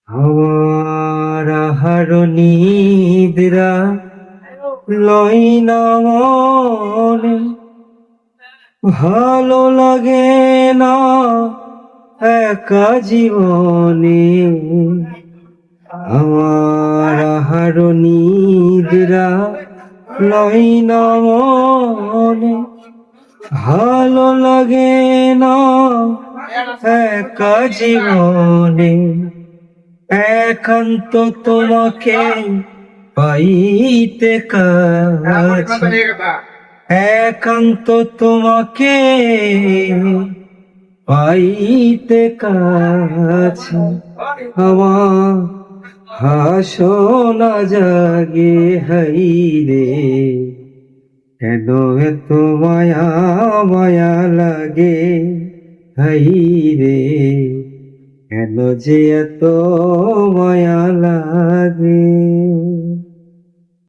আমার আহার নিদ্রা লই না মনে, ভালো লাগে না একা জীবনে। আমার আহার নিদ্রা লই না মনে, ভালো লাগে না একা জীবনে। একান্ত তোমাকে পাইতে কাছে, একান্ত তোমাকে পাইতে কাছে। আমার হাসনা জাগে হাইরে, কেন এত মায়া মায়া লাগে হাইরে, কেন যে এত মায়া